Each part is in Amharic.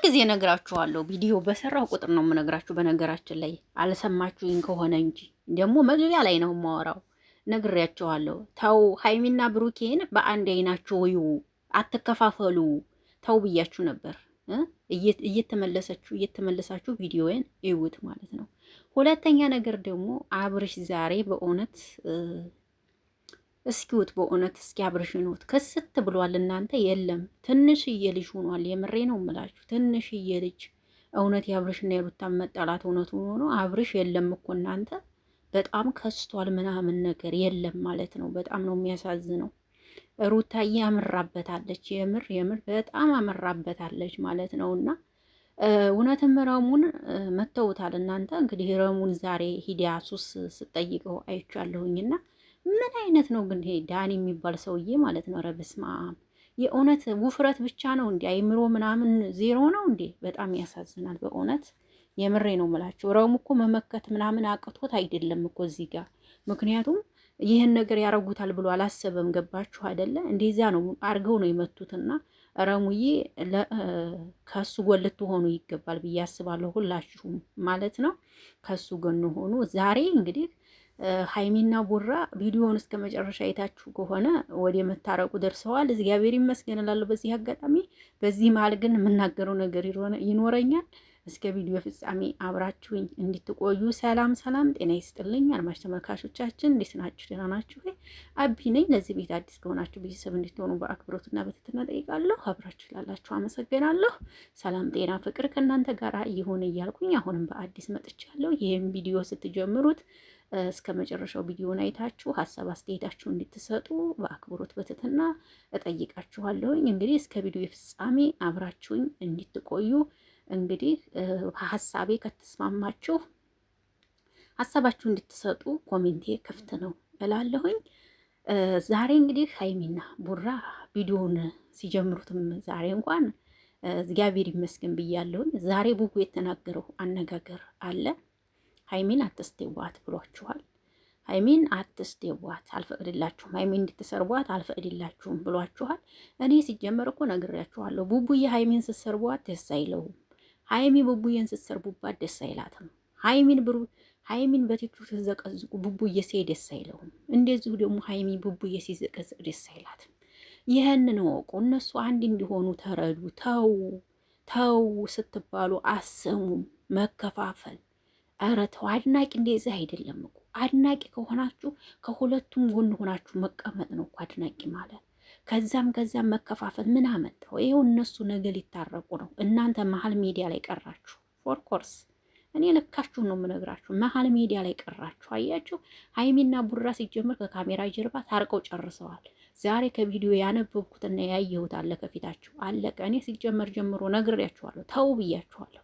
ጊዜ ነግራችኋለሁ። ቪዲዮ በሰራው ቁጥር ነው የምነግራችሁ። በነገራችን ላይ አልሰማችሁኝ ከሆነ እንጂ ደግሞ መግቢያ ላይ ነው የማወራው። ነግሬያችኋለሁ። ተው ሀይሚና ብሩኬን በአንድ አይናችሁ እዩ፣ አትከፋፈሉ። ተው ብያችሁ ነበር። እየተመለሳችሁ ቪዲዮን እዩት ማለት ነው። ሁለተኛ ነገር ደግሞ አብርሽ ዛሬ በእውነት እስኪውት በእውነት እስኪ አብርሽኑት ክስት ብሏል። እናንተ የለም ትንሽዬ ልጅ ሆኗል። የምሬ ነው የምላችሁ ትንሽዬ ልጅ። እውነት የአብርሽና የሩታ መጣላት እውነቱ ሆኖ አብርሽ የለም እኮ እናንተ በጣም ከስቷል ምናምን ነገር የለም ማለት ነው። በጣም ነው የሚያሳዝነው። ሩታዬ አምራበታለች። የምር በጣም አመራበታለች ማለት ነውና እውነትም ረሙን መተውታል። እናንተ እንግዲህ ረሙን ዛሬ ሂዲያ ሱስ ስጠይቀው አይቻለሁኝና ምን አይነት ነው ግን ይሄ ዳኒ የሚባል ሰውዬ ማለት ነው። ኧረ በስመ አብ የእውነት ውፍረት ብቻ ነው እንዴ? አይምሮ ምናምን ዜሮ ነው እንዴ? በጣም ያሳዝናል በእውነት የምሬ ነው የምላቸው። ረሙ እኮ መመከት ምናምን አቅቶት አይደለም እኮ እዚህ ጋር ምክንያቱም ይህን ነገር ያረጉታል ብሎ አላሰበም። ገባችሁ አይደለ? እንደዛ ነው አርገው ነው የመቱትና ረሙዬ ከሱ ጎን ልትሆኑ ይገባል ብዬ አስባለሁ። ሁላችሁም ማለት ነው ከሱ ጎን ሆኑ። ዛሬ እንግዲህ ሀይሚና ቡራ ቪዲዮውን እስከ መጨረሻ አይታችሁ ከሆነ ወደ መታረቁ ደርሰዋል። እግዚአብሔር ይመስገን እላለሁ በዚህ አጋጣሚ። በዚህ መሀል ግን የምናገረው ነገር ይኖረኛል። እስከ ቪዲዮ ፍጻሜ አብራችሁኝ እንድትቆዩ ሰላም ጤና ይስጥልኝ። አድማጭ ተመልካቾቻችን እንዴት ናችሁ? ደህና ናችሁ? አቢ ነኝ። ለዚህ ቤት አዲስ ከሆናችሁ ቤተሰብ እንድትሆኑ በአክብሮትና በትህትና ጠይቃለሁ። አብራችሁ ላላችሁ አመሰግናለሁ። ሰላም ጤና ፍቅር ከእናንተ ጋር ይሁን እያልኩኝ አሁንም በአዲስ መጥቻለሁ። ይህም ቪዲዮ ስትጀምሩት እስከ መጨረሻው ቪዲዮን አይታችሁ ሀሳብ አስተያየታችሁ እንድትሰጡ በአክብሮት በትህትና እጠይቃችኋለሁኝ። እንግዲህ እስከ ቪዲዮ ፍጻሜ አብራችሁኝ እንድትቆዩ እንግዲህ ሀሳቤ ከተስማማችሁ ሀሳባችሁ እንድትሰጡ ኮሜንቴ ክፍት ነው እላለሁኝ። ዛሬ እንግዲህ ሀይሚና ቡራ ቪዲዮውን ሲጀምሩትም ዛሬ እንኳን እግዚአብሔር ይመስገን ብያለሁኝ። ዛሬ ቡቡ የተናገረው አነጋገር አለ። ሀይሚን አትስደቧት ብሏችኋል። ሀይሚን አትስደቧት አልፈቅድላችሁም፣ ሀይሚን እንድትሰርቧት አልፈቅድላችሁም ብሏችኋል። እኔ ሲጀመር እኮ ነግሬያችኋለሁ። ቡቡዬ ሀይሚን ስትሰርቧት ደስ አይለውም። ሀይሚ ቡቡዬን ስትሰርቡባት ደስ አይላትም። ሀይሚን በቲክቶክ ሲዘቀዝቁ ቡቡዬ ሲሄ ደስ አይለውም። እንደዚሁ ደግሞ ሀይሚ ቡቡዬ ሲዘቀዝቅ ደስ አይላትም። ይህንን ወቁ። እነሱ አንድ እንዲሆኑ ተረዱ። ተው ስትባሉ አሰሙም መከፋፈል። ኧረ ተው። አድናቂ እንደዚህ አይደለም እኮ። አድናቂ ከሆናችሁ ከሁለቱም ጎን ሆናችሁ መቀመጥ ነው እኮ አድናቂ ማለት። ከዛም መከፋፈል ምን አመጣው? ይሄው እነሱ ነገ ሊታረቁ ነው። እናንተ መሀል ሚዲያ ላይ ቀራችሁ። ፎርኮርስ እኔ ልካችሁ ነው የምነግራችሁ። መሀል ሚዲያ ላይ ቀራችሁ። አያችሁ፣ ሀይሚና ቡራ ሲጀምር ከካሜራ ጀርባ ታርቀው ጨርሰዋል። ዛሬ ከቪዲዮ ያነበብኩትና ያየሁት አለ ከፊታችሁ አለቀ። እኔ ሲጀመር ጀምሮ ነግሬያችኋለሁ። ተው ብያችኋለሁ።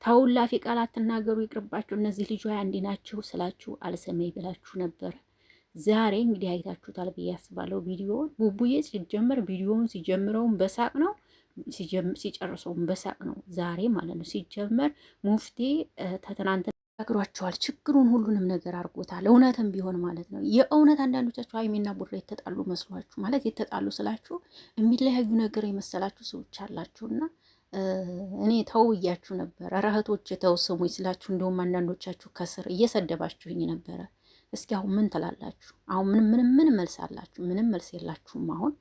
ተው ላፊ ቃል አትናገሩ፣ ይቅርባችሁ። እነዚህ ልጆች አንዲ ናችሁ ስላችሁ አልሰማኝ ብላችሁ ነበር። ዛሬ እንግዲህ አይታችሁታል ብዬ አስባለሁ ቪዲዮውን። ቡቡዬ ሲጀመር ቪዲዮውን ሲጀምረውን በሳቅ ነው ሲጨርሰውን በሳቅ ነው ዛሬ ማለት ነው። ሲጀመር ሙፍቲ ተተናንተ ነግሯቸዋል። ችግሩን ሁሉንም ነገር አድርጎታል። እውነትም ቢሆን ማለት ነው። የእውነት አንዳንዶቻችሁ ሀይሚና ቡራ የተጣሉ መስሏችሁ ማለት የተጣሉ ስላችሁ የሚለያዩ ነገር የመሰላችሁ ሰዎች አላችሁና እኔ ተው እያችሁ ነበረ። ረህቶች ተው ስሙኝ ስላችሁ እንደውም አንዳንዶቻችሁ ከስር እየሰደባችሁኝ ነበረ። እስኪ አሁን ምን ትላላችሁ? አሁን ምን መልስ አላችሁ? ምንም መልስ የላችሁም። አሁን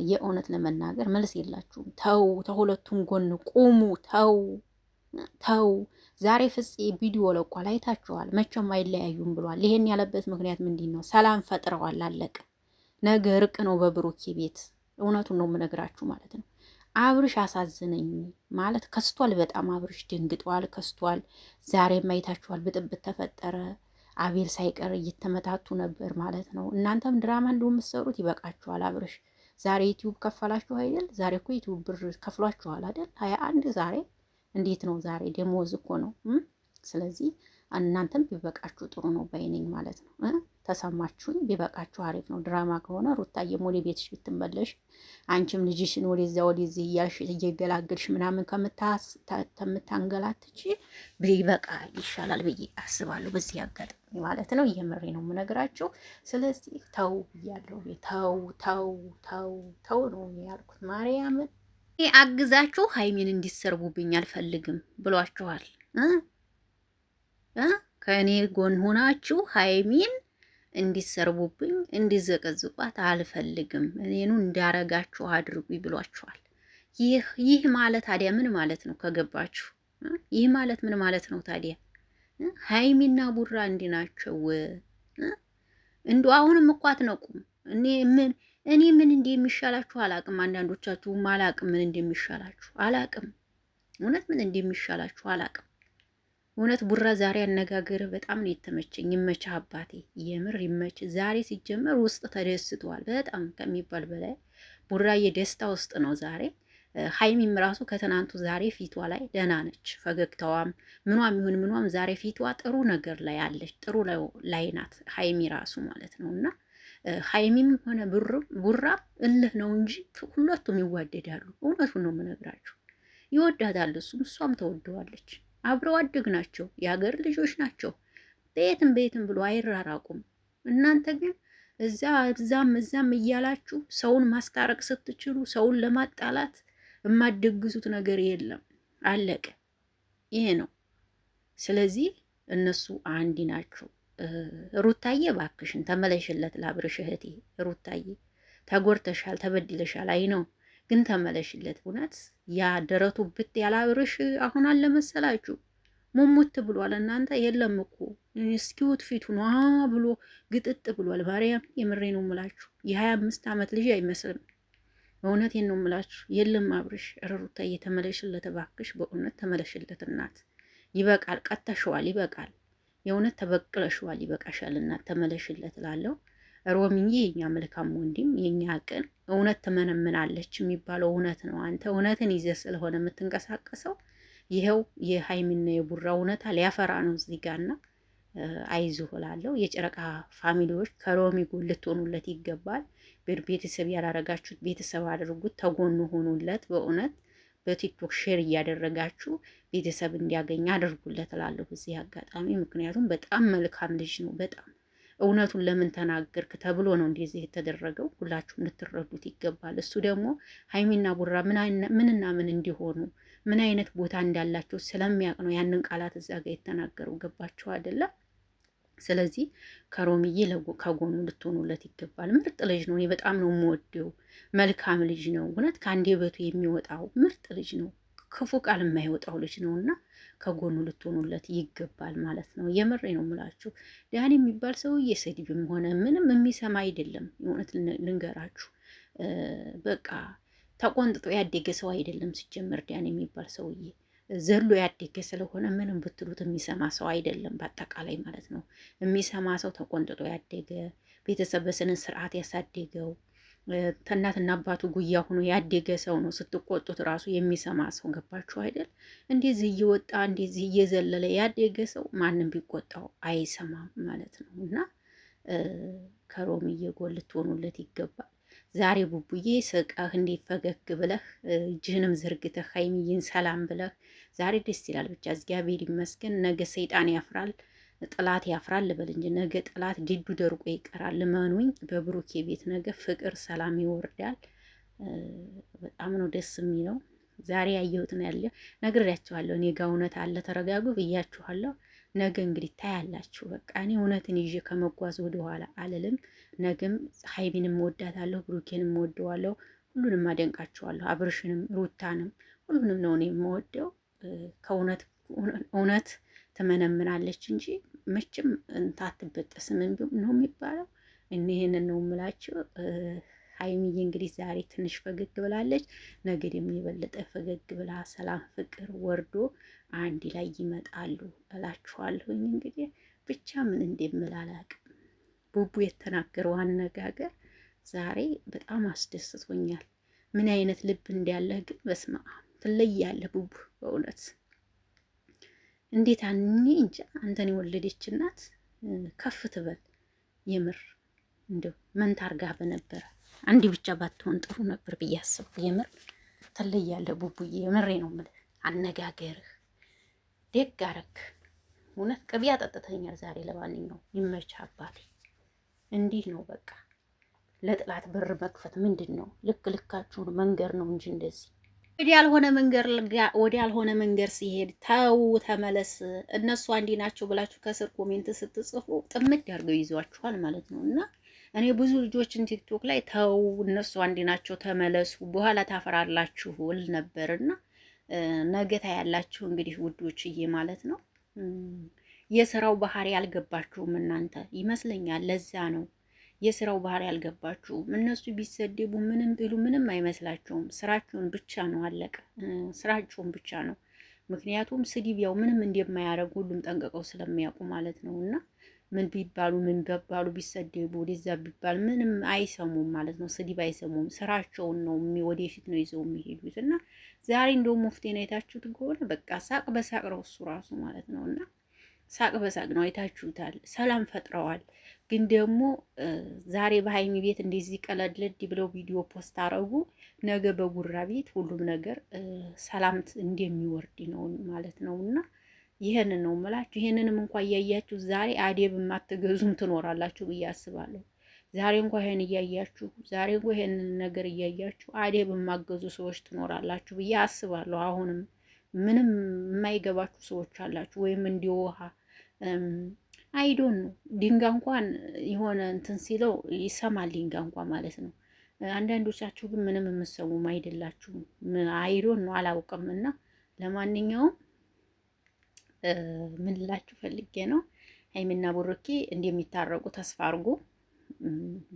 የእውነት ለመናገር መልስ የላችሁም። ተው፣ ተሁለቱም ጎን ቁሙ። ተው። ዛሬ ፍፄ ቪዲዮ ለቋል፣ አይታችኋል። መቼም አይለያዩም ብሏል። ይሄን ያለበት ምክንያት ምንድን ነው? ሰላም ፈጥረዋል፣ አለቀ። ነገ እርቅ ነው በብሩኬ ቤት። እውነቱን ነው የምነግራችሁ ማለት ነው። አብርሽ አሳዝነኝ ማለት ከስቷል። በጣም አብርሽ ደንግጧል፣ ከስቷል። ዛሬም አይታችኋል፣ ብጥብጥ ተፈጠረ። አቤል ሳይቀር እየተመታቱ ነበር ማለት ነው። እናንተም ድራማ እንደው የምትሰሩት ይበቃችኋል። አብርሽ ዛሬ ዩቲዩብ ከፈላችሁ አይደል? ዛሬ እኮ ዩቲዩብ ብር ከፍሏችኋል አይደል? 21 ዛሬ እንዴት ነው? ዛሬ ደሞዝ እኮ ነው። ስለዚህ እናንተም ቢበቃችሁ ጥሩ ነው ባይነኝ ማለት ነው። ተሰማችሁኝ? ቢበቃችሁ አሪፍ ነው። ድራማ ከሆነ ሩታዬም ወደ ቤትሽ ብትመለሽ፣ አንቺም ልጅሽን ወደዚህ እያልሽ እየገላገልሽ ምናምን ከምታንገላትች ቢበቃ ይሻላል ብዬ አስባለሁ። በዚህ አጋጣሚ ማለት ነው። እየመሬ ነው የምነግራችሁ። ስለዚህ ተው ብያለሁ። ተው ነው ያልኩት ማርያምን አግዛችሁ ሀይሚን እንዲሰርቡብኝ አልፈልግም ብሏችኋል። ከእኔ ጎን ሆናችሁ ሀይሚን እንዲሰርቡብኝ እንዲዘቀዝቋት አልፈልግም፣ እኔኑ እንዳረጋችሁ አድርጉኝ ብሏችኋል። ይህ ማለት ታዲያ ምን ማለት ነው? ከገባችሁ ይህ ማለት ምን ማለት ነው ታዲያ? ሀይሚና ቡራ እንዲህ ናቸው። እንዶ አሁንም እኮ አትነቁም። እኔ ምን እንደሚሻላችሁ አላቅም። አንዳንዶቻችሁም አላቅም ምን እንደሚሻላችሁ አላቅም። እውነት ምን እንደሚሻላችሁ አላቅም። እውነት ቡራ ዛሬ አነጋገር በጣም ነው የተመቸኝ። ይመችህ አባቴ፣ የምር ይመች። ዛሬ ሲጀመር ውስጥ ተደስተዋል በጣም ከሚባል በላይ ቡራዬ ደስታ ውስጥ ነው ዛሬ። ሀይሚም ራሱ ከትናንቱ ዛሬ ፊቷ ላይ ደህና ነች። ፈገግታዋም ምኗም ይሁን ምኗም ዛሬ ፊቷ ጥሩ ነገር ላይ አለች፣ ጥሩ ላይ ናት ሀይሚ ራሱ ማለት ነው። እና ሀይሚም ሆነ ቡራ እልህ ነው እንጂ ሁለቱም ይዋደዳሉ። እውነቱን ነው የምነግራችሁ፣ ይወዳታል እሱም እሷም ተወደዋለች። አብረው አደግ ናቸው፣ የሀገር ልጆች ናቸው። በየትም በየትም ብሎ አይራራቁም። እናንተ ግን እዛም እያላችሁ ሰውን ማስታረቅ ስትችሉ ሰውን ለማጣላት የማትደግሱት ነገር የለም። አለቀ። ይሄ ነው። ስለዚህ እነሱ አንዲ ናቸው። ሩታዬ ባክሽን ተመለሽለት ላብርሽ እህቴ። ሩታዬ ተጎርተሻል፣ ተበድለሻል። አይ ነው ግን ተመለሽለት። እውነት ያ ደረቱ ብት ያላብርሽ አሁን አለ መሰላችሁ ሙሙት ብሏል። እናንተ የለም እኮ እስኪውት ፊቱ ነው ብሎ ግጥጥ ብሏል። ማርያም የምሬ ነው የምላችሁ የ25 ዓመት ልጅ አይመስልም። እውነቴን ነው የምላችሁ። የለም አብርሽ ሩታ እየተመለሽለት እባክሽ፣ በእውነት ተመለሽለት እናት። ይበቃል፣ ቀጥተሽዋል፣ ይበቃል። የእውነት ተበቅለሽዋል፣ ይበቃሻል እናት፣ ተመለሽለት እላለሁ። ሮሚዬ የኛ መልካም ወንድም የኛ ቅን እውነት ትመነምናለች የሚባለው እውነት ነው። አንተ እውነትን ይዘህ ስለሆነ የምትንቀሳቀሰው ይኸው የሀይሚና የቡራ እውነታ ሊያፈራ ነው እዚህ ጋርና አይዞህ እላለሁ። የጨረቃ ፋሚሊዎች ከሮሚ ጎን ልትሆኑለት ይገባል። ቤተሰብ ያላረጋችሁት ቤተሰብ አድርጉት፣ ተጎኑ ሆኑለት። በእውነት በቲክቶክ ሼር እያደረጋችሁ ቤተሰብ እንዲያገኝ አድርጉለት እላለሁ በዚህ አጋጣሚ። ምክንያቱም በጣም መልካም ልጅ ነው። በጣም እውነቱን ለምን ተናገርክ ተብሎ ነው እንደዚህ የተደረገው። ሁላችሁም ልትረዱት ይገባል። እሱ ደግሞ ሀይሚና ቡራ ምንና ምን እንዲሆኑ ምን አይነት ቦታ እንዳላቸው ስለሚያውቅ ነው ያንን ቃላት እዛ ጋር የተናገረው። ገባችሁ አይደለም? ስለዚህ ከሮሚዬ ከጎኑ ልትሆኑለት ይገባል። ምርጥ ልጅ ነው። እኔ በጣም ነው የምወደው። መልካም ልጅ ነው። እውነት ከአንደበቱ የሚወጣው ምርጥ ልጅ ነው። ክፉ ቃል የማይወጣው ልጅ ነው እና ከጎኑ ልትሆኑለት ይገባል ማለት ነው። የምሬ ነው የምላችሁ። ዳኒ የሚባል ሰውዬ ስድብም ሆነ ምንም የሚሰማ አይደለም። እውነት ልንገራችሁ፣ በቃ ተቆንጥጦ ያደገ ሰው አይደለም። ሲጀመር ዳኒ የሚባል ሰውዬ ዘሎ ያደገ ስለሆነ ምንም ብትሉት የሚሰማ ሰው አይደለም። በአጠቃላይ ማለት ነው። የሚሰማ ሰው ተቆንጥጦ ያደገ ቤተሰብ በስነ ስርዓት ያሳደገው ከእናትና አባቱ ጉያ ሆኖ ያደገ ሰው ነው። ስትቆጡት ራሱ የሚሰማ ሰው። ገባችሁ አይደል? እንደዚህ እየወጣ እንደዚህ እየዘለለ ያደገ ሰው ማንም ቢቆጣው አይሰማም ማለት ነው። እና ከሮሚዬ ጎን ልትሆኑለት ይገባል። ዛሬ ቡቡዬ ስቀህ እንዴት ፈገግ ብለህ እጅህንም ዘርግተህ ሀይሚዬን ሰላም ብለህ ዛሬ ደስ ይላል። ብቻ እግዚአብሔር ይመስገን። ነገ ሰይጣን ያፍራል፣ ጥላት ያፍራል ልበል እንጂ ነገ ጥላት ድዱ ደርቆ ይቀራል። ልመኑኝ፣ በብሩኬ ቤት ነገ ፍቅር፣ ሰላም ይወርዳል። በጣም ነው ደስ የሚለው። ዛሬ ያየሁት ነው ያለ ነግሬያችኋለሁ። እኔ ጋ እውነት አለ፣ ተረጋጉ ብያችኋለሁ። ነገ እንግዲህ ታያላችሁ። በቃ እኔ እውነትን ይዤ ከመጓዝ ወደኋላ አልልም። ነገም ሀይሚንም ወዳታለሁ፣ ብሩኬንም ወደዋለሁ፣ ሁሉንም አደንቃችኋለሁ። አብርሽንም ሩታንም ሁሉንም ነው እኔ የምወደው። ከእውነት እውነት ትመነምናለች እንጂ መቼም አትበጠስም ነው የሚባለው። ይህንን ነው የምላችሁ። ሀይሚዬ እንግዲህ ዛሬ ትንሽ ፈገግ ብላለች። ነገ ደግሞ የበለጠ ፈገግ ብላ ሰላም ፍቅር ወርዶ አንድ ላይ ይመጣሉ እላችኋለሁኝ። እንግዲህ ብቻ ምን እንደምል አላውቅም። ቡቡ የተናገረው አነጋገር ዛሬ በጣም አስደስቶኛል። ምን አይነት ልብ እንዳለህ ግን በስመ አብ ትለያለህ ቡቡ በእውነት እንዴት እኔ እንጃ። አንተን የወለደች እናት ከፍ ትበል። የምር እንደው መንታ አርጋ በነበረ አንዲ ብቻ ባትሆን ጥሩ ነበር ብዬ አሰብኩ። የምር ትለያለህ ቡቡዬ፣ የምሬ ነው የምልህ። አነጋገርህ ደግ አረክ። እውነት ቅቤ አጠጥተኛል ዛሬ። ለማንኛውም ይመችህ አባቴ። እንዲህ ነው በቃ። ለጥላት በር መክፈት ምንድን ነው? ልክ ልካችሁን መንገር ነው እንጂ እንደዚህ ወደ ያልሆነ መንገድ ሲሄድ ተው ተመለስ፣ እነሱ አንዲ ናቸው ብላችሁ ከስር ኮሜንት ስትጽፉ ጥምድ ያርገው ይዟችኋል ማለት ነው። እና እኔ ብዙ ልጆችን ቲክቶክ ላይ ተው እነሱ አንዲ ናቸው ተመለሱ፣ በኋላ ታፈራላችሁ እል ነበርና ነገ ታያላችሁ እንግዲህ ውዶችዬ ማለት ነው። የስራው ባህሪ አልገባችሁም እናንተ ይመስለኛል። ለዛ ነው የስራው ባህሪ አልገባችሁም። እነሱ ቢሰደቡ ምንም ቢሉ ምንም አይመስላቸውም። ስራቸውን ብቻ ነው አለቀ። ስራቸውን ብቻ ነው። ምክንያቱም ስድብ ያው ምንም እንደማያደርግ ሁሉም ጠንቅቀው ስለሚያውቁ ማለት ነው። እና ምን ቢባሉ ምን ቢባሉ ቢሰደቡ ወደዛ ቢባል ምንም አይሰሙም ማለት ነው። ስድብ አይሰሙም። ስራቸውን ነው ወደፊት ነው ይዘው የሚሄዱት። እና ዛሬ እንደውም ሙፍቴን አይታችሁት ከሆነ በቃ ሳቅ በሳቅ ነው እሱ ራሱ ማለት ነው። እና ሳቅ በሳቅ ነው አይታችሁታል። ሰላም ፈጥረዋል። ግን ደግሞ ዛሬ በሀይሚ ቤት እንደዚህ ቀለድለድ ብለው ቪዲዮ ፖስት አረጉ። ነገ በጉራ ቤት ሁሉም ነገር ሰላም እንደሚወርድ ነው ማለት ነው። እና ይሄን ነው የምላችሁ። ይሄንንም እንኳን እያያችሁ ዛሬ አዴብ የማትገዙም ትኖራላችሁ ብዬ አስባለሁ። ዛሬ እንኳን ይሄን እያያችሁ ዛሬ እንኳን ይሄን ነገር እያያችሁ አዴብ የማገዙ ሰዎች ትኖራላችሁ ብዬ አስባለሁ። አሁንም ምንም የማይገባችሁ ሰዎች አላችሁ ወይም እንዲውሃ አይዶን ነው። ድንጋይ እንኳን የሆነ እንትን ሲለው ይሰማል ድንጋይ እንኳን ማለት ነው። አንዳንዶቻችሁ ግን ምንም የምትሰሙም አይደላችሁም። አይዶን ነው አላውቅም። እና ለማንኛውም ምን ልላችሁ ፈልጌ ነው ሀይሚና ቡሩኬ እንደሚታረቁ ተስፋ አድርጉ።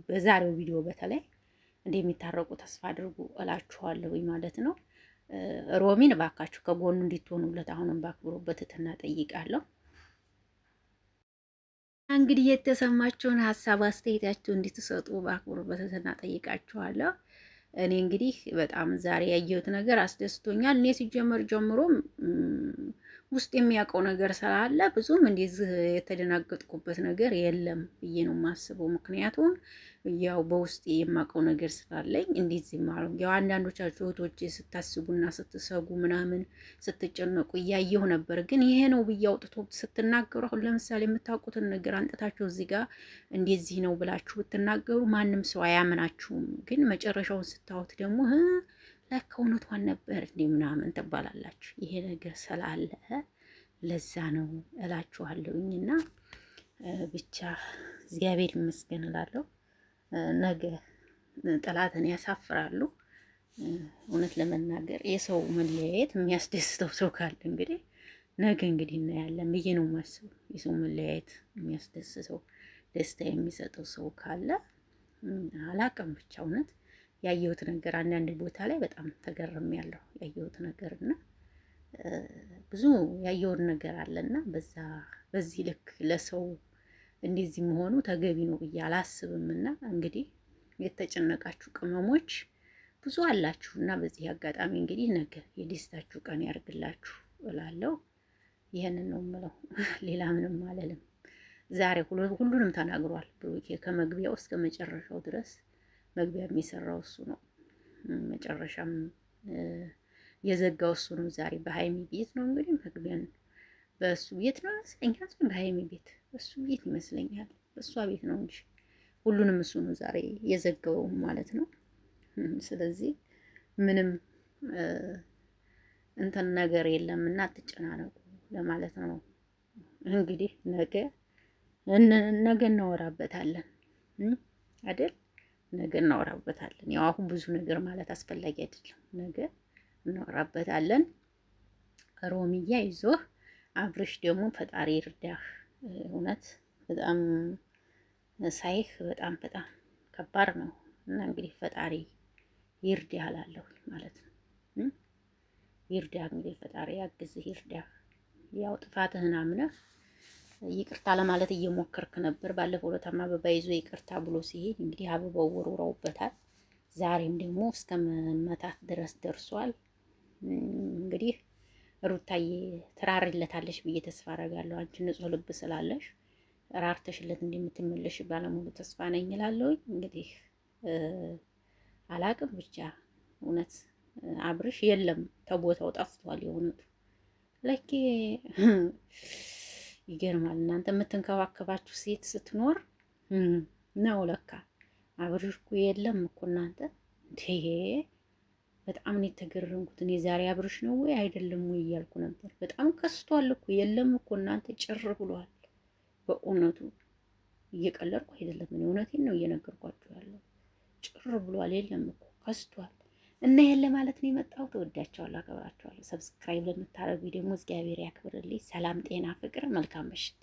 በዛሬው ቪዲዮ በተለይ እንደሚታረቁ ተስፋ አድርጉ እላችኋለሁ ማለት ነው። ሮሚን እባካችሁ ከጎኑ እንዲትሆኑለት አሁንም በአክብሮት በትህትና ጠይቃለሁ። እንግዲህ የተሰማችሁን ሀሳብ አስተያየታችሁ እንድትሰጡ በአክብሮት በትህትና ጠይቃችኋለሁ። እኔ እንግዲህ በጣም ዛሬ ያየሁት ነገር አስደስቶኛል። እኔ ሲጀመር ጀምሮም ውስጥ የሚያውቀው ነገር ስላለ ብዙም እንደዚህ የተደናገጥኩበት ነገር የለም ብዬ ነው የማስበው። ምክንያቱም ያው በውስጥ የማውቀው ነገር ስላለኝ እንደዚህ ማለት ያው አንዳንዶቻችሁ እህቶቼ ስታስቡና ስትሰጉ ምናምን ስትጨነቁ እያየሁ ነበር። ግን ይሄ ነው ብዬ አውጥቶ ስትናገሩ አሁን ለምሳሌ የምታውቁትን ነገር አንጥታችሁ እዚህ ጋር እንደዚህ ነው ብላችሁ ብትናገሩ ማንም ሰው አያምናችሁም። ግን መጨረሻውን ስታዩት ደግሞ ለካ እውነቷን ነበር እንዴ ምናምን ትባላላችሁ። ይሄ ነገር ስላለ ለዛ ነው እላችኋለሁኝና ብቻ እግዚአብሔር ይመስገን እላለሁ። ነገ ጠላትን ያሳፍራሉ። እውነት ለመናገር የሰው መለያየት የሚያስደስተው ሰው ካለ እንግዲህ ነገ እንግዲህ እናያለን ብዬ ነው የማስበው። የሰው መለያየት የሚያስደስተው ደስታ የሚሰጠው ሰው ካለ አላቅም። ብቻ እውነት ያየሁት ነገር አንዳንድ ቦታ ላይ በጣም ተገርም ያለው ያየሁት ነገር እና ብዙ ያየሁት ነገር አለና በዚህ ልክ ለሰው እንደዚህ መሆኑ ተገቢ ነው ብዬ አላስብም። እና እንግዲህ የተጨነቃችሁ ቅመሞች ብዙ አላችሁ እና በዚህ አጋጣሚ እንግዲህ ነገ የደስታችሁ ቀን ያርግላችሁ እላለሁ። ይሄንን ነው የምለው፣ ሌላ ምንም አልልም። ዛሬ ሁሉንም ተናግሯል ብሩኬ ከመግቢያው እስከ መጨረሻው ድረስ። መግቢያ የሚሰራው እሱ ነው፣ መጨረሻም የዘጋው እሱ ነው። ዛሬ በሀይሚ ቤት ነው እንግዲህ መግቢያን በእሱ ቤት ነው ይመስለኛል፣ በሀይሚ ቤት እሱ ቤት ይመስለኛል፣ በእሷ ቤት ነው እንጂ ሁሉንም እሱ ነው ዛሬ የዘጋው ማለት ነው። ስለዚህ ምንም እንትን ነገር የለም እና አትጨናነቁ ለማለት ነው። እንግዲህ ነገ እናወራበታለን አይደል? ነገ እናወራበታለን። ያው አሁን ብዙ ነገር ማለት አስፈላጊ አይደለም። ነገ እናወራበታለን። ሮሚያ ይዞህ አብርሽ ደግሞ ፈጣሪ ይርዳህ። እውነት በጣም ሳይህ በጣም ከባድ ነው እና እንግዲህ ፈጣሪ ይርዳህ እላለሁ ማለት ነው። ይርዳህ እንግዲህ ፈጣሪ ያግዝህ፣ ይርዳህ። ያው ጥፋትህን አምነህ ይቅርታ ለማለት እየሞከርክ ነበር። ባለፈው ዕለታማ አበባ ይዞ ይቅርታ ብሎ ሲሄድ እንግዲህ አበባው ወርውረውበታል። ዛሬም ደግሞ እስከ መመታት ድረስ ደርሷል። እንግዲህ ሩታዬ ትራሪለታለሽ ብዬ ተስፋ አደርጋለሁ። አንቺ ንጹሕ ልብ ስላለሽ ራርተሽለት እንደምትመለሽ ባለሙሉ ተስፋ ነኝ እላለሁ። እንግዲህ አላቅም ብቻ እውነት አብርሽ የለም ተቦታው ጠፍቷል። የእውነቱ ለኬ ይገርማል። እናንተ የምትንከባከባችሁ ሴት ስትኖር ነው ለካ። አብርሽ እኮ የለም እኮ እናንተ እንዴ! በጣም ነው የተገረምኩት። እኔ ዛሬ አብርሽ ነው ወይ አይደለም ወይ እያልኩ ነበር። በጣም ከስቷል እኮ የለም እኮ እናንተ ጭር ብሏል። በእውነቱ እየቀለድኩ አይደለም፣ እኔ እውነቴን ነው እየነገርኳችሁ ያለው። ጭር ብሏል፣ የለም እኮ ከስቷል። እና ይሄን ለማለት ነው የመጣሁት። እወዳቸዋለሁ፣ አከብራቸዋለሁ። ሰብስክራይብ ለምታደርጉ ደግሞ እግዚአብሔር ያክብርልኝ። ሰላም፣ ጤና፣ ፍቅር፣ መልካም ምሽት።